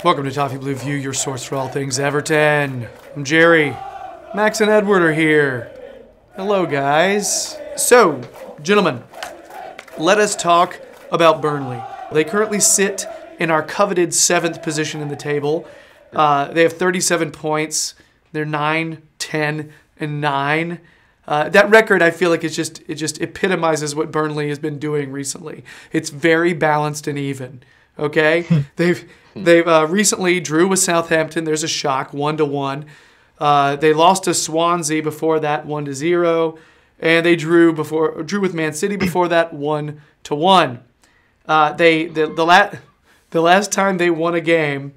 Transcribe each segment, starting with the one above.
Welcome to Toffee Blue View, your source for all things Everton. I'm Gerry. Max and Edward are here. Hello, guys. So, gentlemen, let us talk about Burnley. They currently sit in our coveted 7th position in the table. They have 37 points. They're 9, 10, and 9. That record, I feel like, it just epitomizes what Burnley has been doing recently. It's very balanced and even. Okay, they've recently drew with Southampton. There's a shock, 1-1. They lost to Swansea before that, 1-0, and they drew with Man City before that, 1-1. The last time they won a game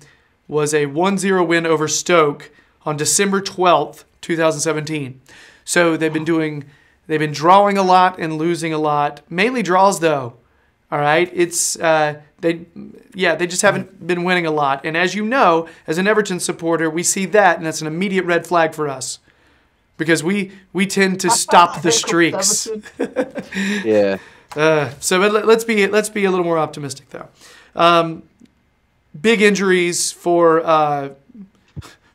was a 1-0 win over Stoke on December 12th, 2017. So they've been drawing a lot and losing a lot, mainly draws though. All right, they just haven't been winning a lot. And as you know, as an Everton supporter, we see that, and that's an immediate red flag for us because we tend to stop the streaks. Yeah. So let's be a little more optimistic though. Big injuries for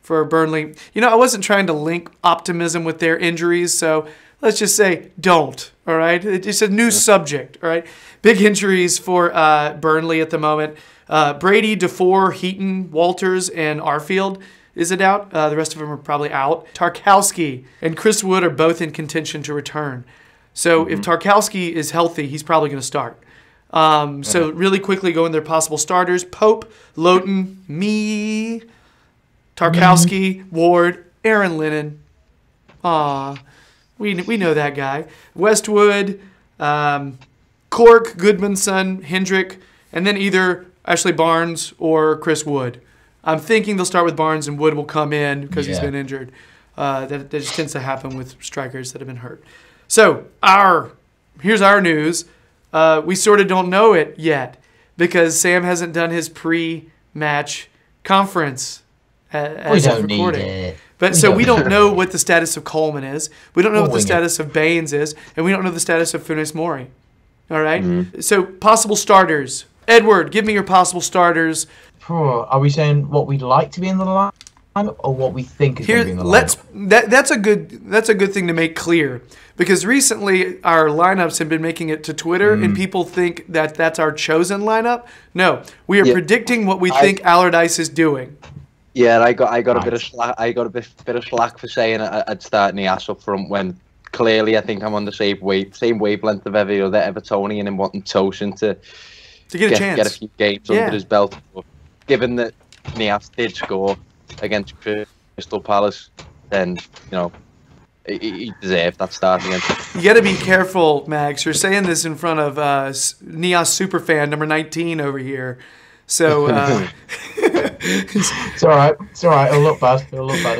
Burnley. You know, I wasn't trying to link optimism with their injuries, so let's just say don't. All right, it's a new subject. All right, big injuries for Burnley at the moment. Brady, Defoe, Heaton, Walters, and Arfield is it out. The rest of them are probably out. Tarkowski and Chris Wood are both in contention to return. So if Tarkowski is healthy, he's probably going to start. So really quickly go in their possible starters: Pope, Lowton, me, Tarkowski, Ward, Aaron Lennon. We know that guy. Westwood, Cork, Goodmanson, Hendrick, and then either Ashley Barnes or Chris Wood. I'm thinking they'll start with Barnes and Wood will come in because he's been injured. That just tends to happen with strikers that have been hurt. So here's our news. We sort of don't know it yet because Sam hasn't done his pre-match conference as of recording. But we don't know what the status of Coleman is. We don't know what the status of Baines is, and we don't know the status of Funes Mori. All right. So possible starters. Edward, give me your possible starters. Are we saying what we'd like to be in the line, or what we think is going to be in the line? That's a good thing to make clear because recently our lineups have been making it to Twitter, and people think that that's our chosen lineup. No, we are predicting what we think Allardyce is doing. Yeah, I got a bit of slack. I got a bit of slack for saying I'd start Nias up front when clearly I think I'm on the same wavelength of every other Evertonian and wanting Tosin to get a chance, get a few games under his belt. But given that Nias did score against Crystal Palace, then he deserved that start again. You got to be careful, Max. You're saying this in front of Nias superfan number 19 over here. So it's all right. It's all right. It'll look bad at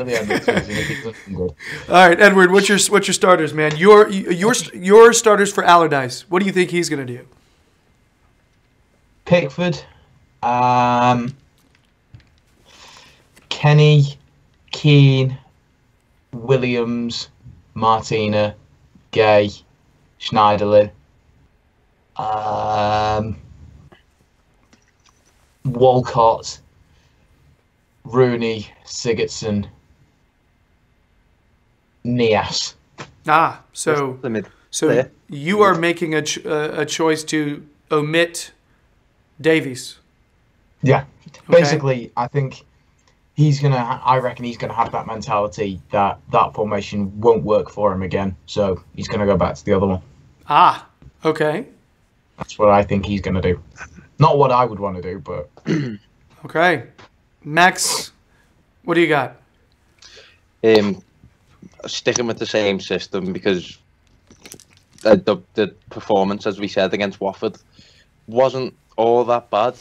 the end of the season. Good. All right, Edward. What's your starters, man? Your starters for Allardyce. What do you think he's going to do? Pickford, Kenny, Keane, Williams, Martina, Gay, Schneiderlin, Walcott, Rooney, Sigurdsson, Nias. So you are making a choice to omit Davies. Yeah, basically, I think I reckon he's gonna have that mentality that formation won't work for him again. So he's gonna go back to the other one. Okay. That's what I think he's gonna do. Not what I would want to do, but okay. Max, what do you got? Sticking with the same system because the performance, as we said, against Watford wasn't all that bad.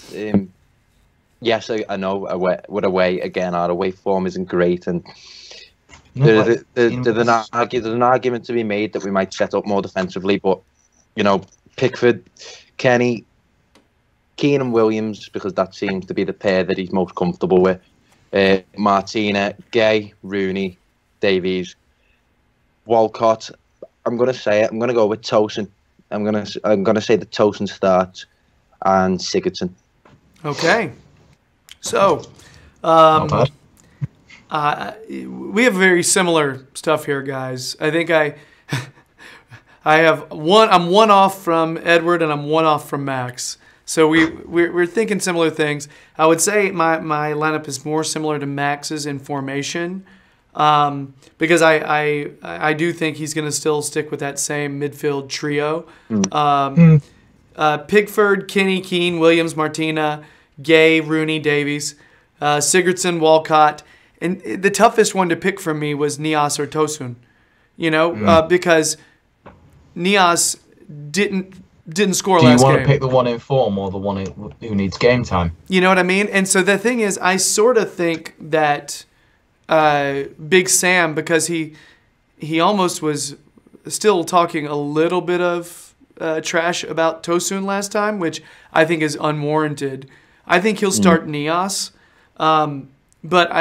Yes, I know we're away again. Our away form isn't great, and there's an argument to be made that we might set up more defensively. But Pickford, Kenny, Keane and Williams, because that seems to be the pair that he's most comfortable with. Martina, Gay, Rooney, Davies, Walcott. I'm gonna say it. I'm gonna go with Tosin. I'm gonna say that Tosin starts and Sigurdsson. Okay. So, Not bad. we have very similar stuff here, guys. I think I have one. I'm one off from Edward, and I'm one off from Max. So we're thinking similar things. I would say my lineup is more similar to Max's in formation, because I do think he's going to still stick with that same midfield trio. Pickford, Kenny, Keane, Williams, Martina, Gay, Rooney, Davies, Sigurdsson, Walcott. And the toughest one to pick for me was Nias or Tosun, because Nias didn't score last game. Do you want to pick the one in form or the one who needs game time? You know what I mean? And so the thing is, I sort of think that Big Sam, because he almost was still talking a little bit of trash about Tosun last time, which I think is unwarranted. I think he'll start Nias. But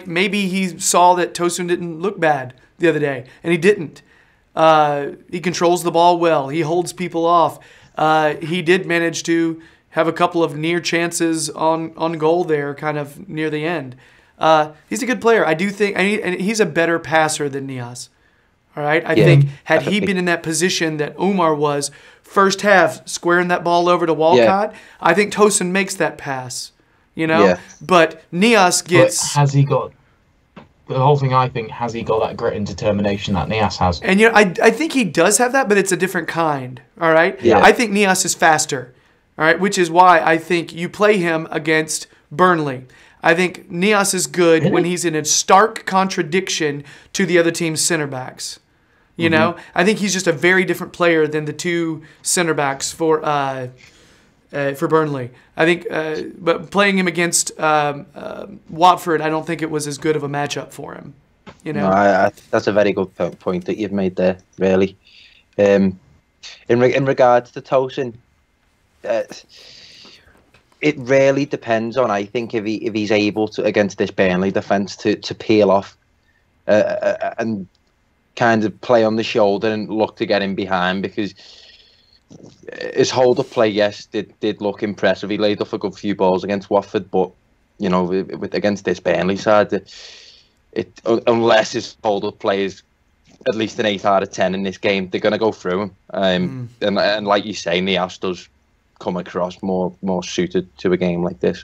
maybe he saw that Tosun didn't look bad the other day, and he didn't. He controls the ball well. He holds people off. He did manage to have a couple of near chances on goal there, kind of near the end. He's a good player. I do think, and he's a better passer than Nias. All right, I think had he been in that position that Umar was, first half squaring that ball over to Walcott, I think Tosun makes that pass. But Nias gets. But has he got the whole thing? I think has he got that grit and determination that Nias has? And I think he does have that, but it's a different kind. All right. Yeah. I think Nias is faster. All right, which is why I think you play him against Burnley. I think Nias is good when he's in a stark contradiction to the other team's center backs. I think he's just a very different player than the two center backs for Burnley. I think, but playing him against Watford, I don't think it was as good of a matchup for him. No, that's a very good point that you've made there. Really, in regards to Tosun, it really depends on, I think, if he's able to, against this Burnley defence, to peel off and kind of play on the shoulder and look to get in behind, because his hold-up play, yes, did look impressive. He laid off a good few balls against Watford, but against this Burnley side, unless his hold-up play is at least an 8 out of 10 in this game, they're going to go through him. And like you say, Nias does come across more suited to a game like this.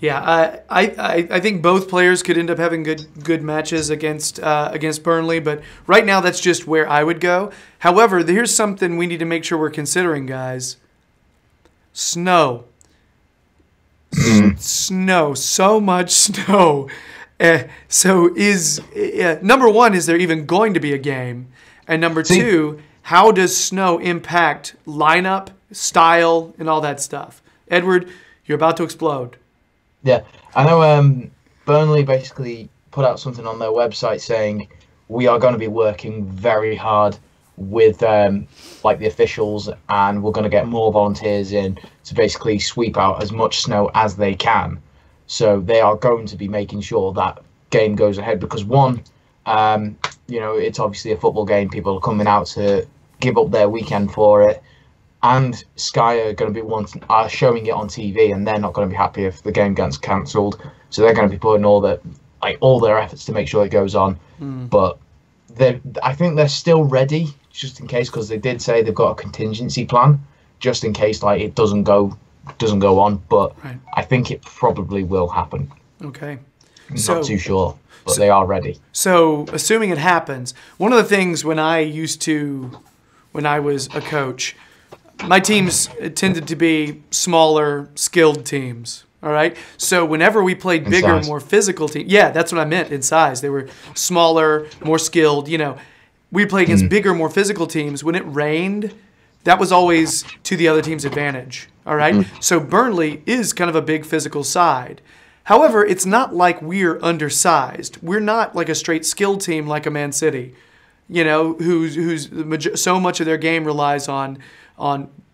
Yeah, I think both players could end up having good matches against Burnley, but right now that's just where I would go. However, here's something we need to make sure we're considering, guys. Snow. Snow. So much snow. So number one, is there even going to be a game? And number two, how does snow impact lineup, style, and all that stuff? Edward, you're about to explode. Yeah, I know Burnley basically put out something on their website saying we are going to be working very hard with the officials, and we're going to get more volunteers in to basically sweep out as much snow as they can. So they are going to be making sure that game goes ahead, because one, it's obviously a football game. People are coming out to give up their weekend for it. And Sky are going to be showing it on TV, and they're not going to be happy if the game gets cancelled. So they're going to be putting all their efforts to make sure it goes on. But I think they're still ready, just in case, because they did say they've got a contingency plan, just in case it doesn't go on. But I think it probably will happen. Okay, I'm not too sure, but they are ready. So assuming it happens, one of the things when I was a coach, my teams tended to be smaller, skilled teams. All right. So whenever we played bigger, more physical teams, that's what I meant in size. They were smaller, more skilled. We play against bigger, more physical teams. When it rained, that was always to the other team's advantage. All right. So Burnley is kind of a big physical side. However, it's not like we're undersized. We're not like a straight skilled team like a Man City, who's so much of their game relies on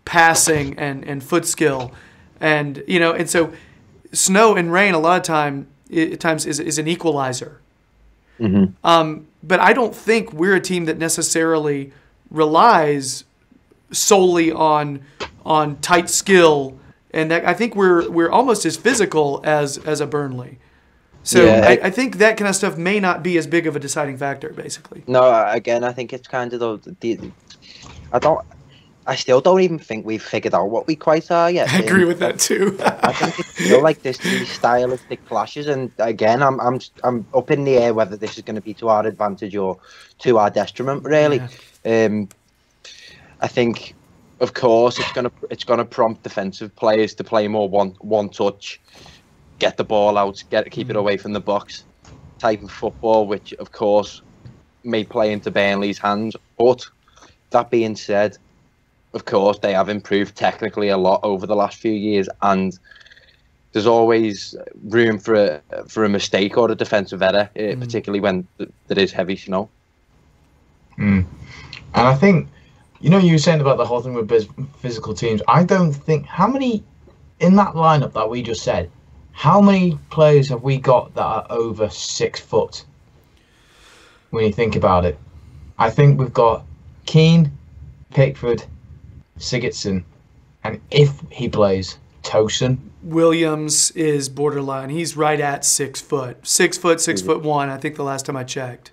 passing and foot skill, and so snow and rain a lot of times is an equalizer. But I don't think we're a team that necessarily relies solely on tight skill and that I think we're almost as physical as a Burnley. So Yeah. I think that kind of stuff may not be as big of a deciding factor, basically. No, again, I think it's kind of I still don't even think we've figured out what we quite are yet. I agree with that too. I think it's still like these stylistic clashes, and again, I'm up in the air whether this is going to be to our advantage or to our detriment. Really, I think, of course, it's gonna prompt defensive players to play more one touch, get the ball out, keep it away from the box type of football, which of course may play into Burnley's hands. But that being said, of course, they have improved technically a lot over the last few years, and there's always room for a mistake or a defensive error, particularly when there is heavy snow. And I think, you were saying about the whole thing with physical teams. I don't think, how many in that lineup that we just said, how many players have we got that are over 6 foot? When you think about it, I think we've got Keane, Pickford, Sigurdsson, and if he plays, Tosin. Williams is borderline. He's right at 6 foot. 6 foot, 6'1", I think the last time I checked.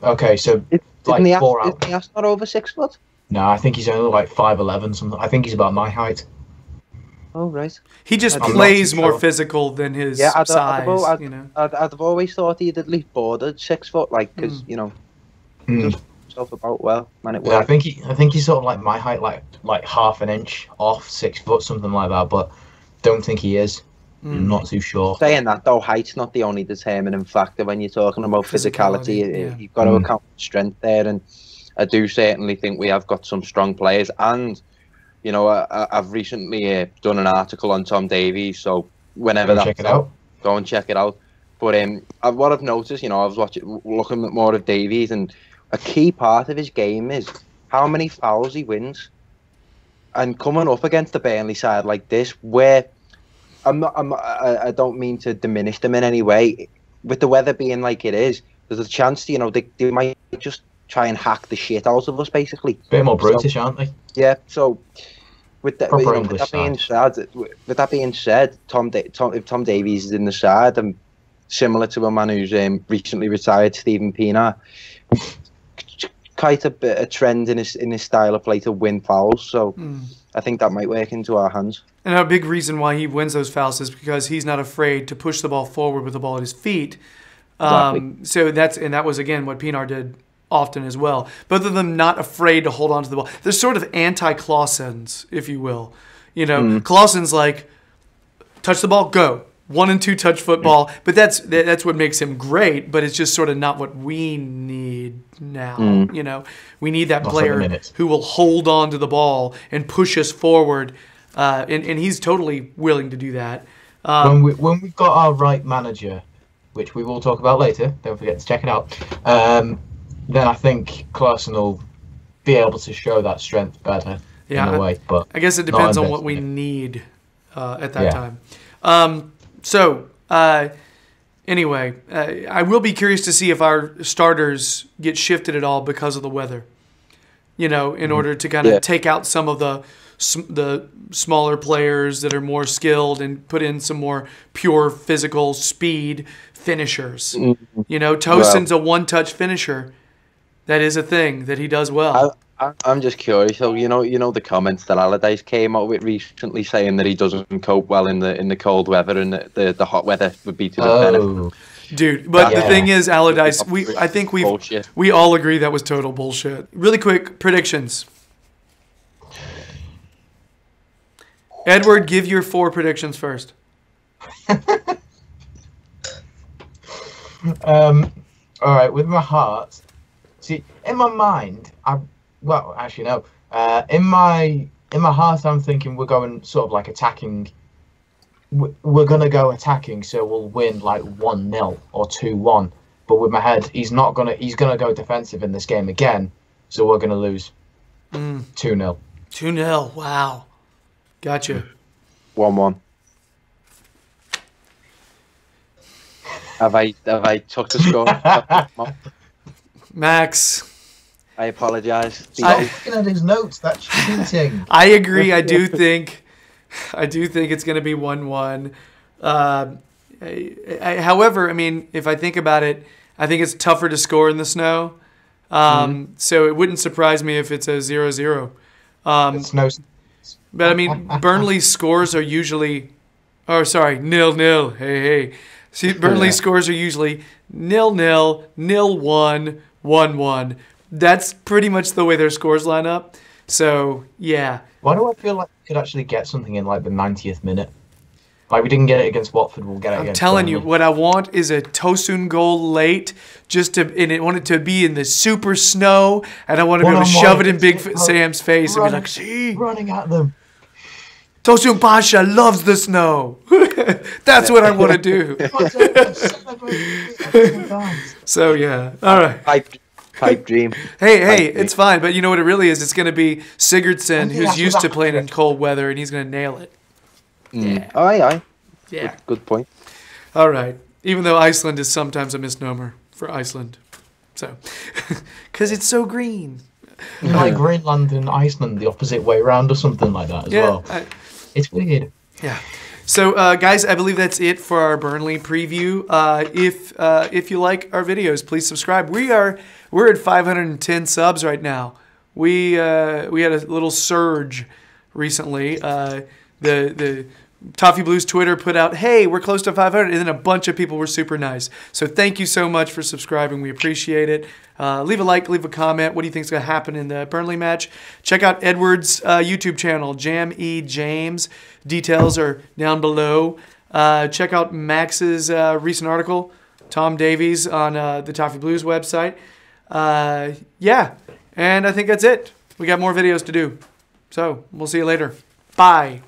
Okay, so Isn't he not over 6 foot? No, I think he's only like 5'11", something. I think he's about my height. Oh, right. He just I'm plays not too more sure. physical than his I'd size. have always thought he'd at least bordered 6 foot, like, because he does himself about well, man. It Yeah, works. I think he's sort of like my height, like half an inch off 6 foot, something like that. But don't think he is. I'm not too sure. Saying that though, height's not the only determining factor when you're talking about physicality. You've got to account for strength there, and I do certainly think we have got some strong players. And I've recently done an article on Tom Davies, so whenever Check it out. go and check it out. But what I've noticed, I was looking at more of Davies, and a key part of his game is how many fouls he wins. And coming up against the Burnley side like this, where I don't mean to diminish them in any way, with the weather being like it is, there's a chance, they might just try and hack the shit out of us, basically. Bit more British, aren't they? Yeah, so with that being said, if Tom Davies is in the side, and similar to a man who's recently retired, Stephen Pienaar, quite a trend in his style of play to win fouls. So I think that might work into our hands. And a big reason why he wins those fouls is because he's not afraid to push the ball forward with the ball at his feet. Exactly. So that was again what Pienaar did often as well. Both of them not afraid to hold on to the ball. They're sort of anti-Claessens, if you will. Claessen's like, touch the ball, go. 1 and 2 touch football. But that's what makes him great, but it's just sort of not what we need now. We need that player who will hold on to the ball and push us forward. And he's totally willing to do that. When we've got our right manager, which we will talk about later, don't forget to check it out, then I think Claessen will be able to show that strength better in a way. But I guess it depends on what we need at that time. Anyway, I will be curious to see if our starters get shifted at all because of the weather. In order to kind of take out some of the smaller players that are more skilled and put in some more pure physical speed finishers. Tosin's a one-touch finisher. That is a thing that he does well. I'm just curious. So the comments that Allardyce came out with recently, saying that he doesn't cope well in the cold weather, and the hot weather would be to the benefit. Dude, but the thing is, Allardyce, I think we all agree that was total bullshit. Really quick predictions. Edward, give your 4 predictions first. All right, with my heart. See, in my mind, in my heart, I'm thinking we're going sort of like attacking. We're gonna go attacking, so we'll win like 1-0 or 2-1. But with my head, he's gonna go defensive in this game again, so we're gonna lose 2-0. 2-0. Wow. Gotcha. 1-1. Have I took the score? Max. I apologise. Stop looking at his notes. That's cheating. I agree. I do think I do think it's going to be 1-1. However, I mean, if I think about it, I think it's tougher to score in the snow. So it wouldn't surprise me if it's a 0-0. It's no. But I mean, Burnley's scores are usually, 0-0. Hey. See, Burnley's scores are usually 0-0, 0-1, 1-1. That's pretty much the way their scores line up. So, yeah. Why do I feel like we could actually get something in like the 90th minute? Like we didn't get it against Watford, we'll get it against telling Burnley. you, what I want is a Tosun goal late, and I want it to be in the super snow, and I want to be able to shove it in Big Sam's face and be like, see? Running at them. Tosun Pasha loves the snow. That's what I want to do. So, yeah. All right. Pipe dream. Hey, it's fine. But you know what it really is? It's going to be Sigurdsson, who's used to playing in cold weather, and he's going to nail it. Yeah. Aye. Yeah. Good point. All right. Even though Iceland is sometimes a misnomer for Iceland. So, because it's so green. Like Greenland and Iceland, the opposite way around or something like that as well. It's weird. Yeah. So, guys, I believe that's it for our Burnley preview. If you like our videos, please subscribe. We're at 510 subs right now. We had a little surge recently. The Toffee Blues Twitter put out, hey, we're close to 500, and then a bunch of people were super nice. So thank you so much for subscribing. We appreciate it. Leave a like, leave a comment. What do you think is going to happen in the Burnley match? Check out Edward's YouTube channel, Jam E. James. Details are down below. Check out Max's recent article, Tom Davies, on the Toffee Blues website. Yeah, and I think that's it. We got more videos to do. So we'll see you later. Bye.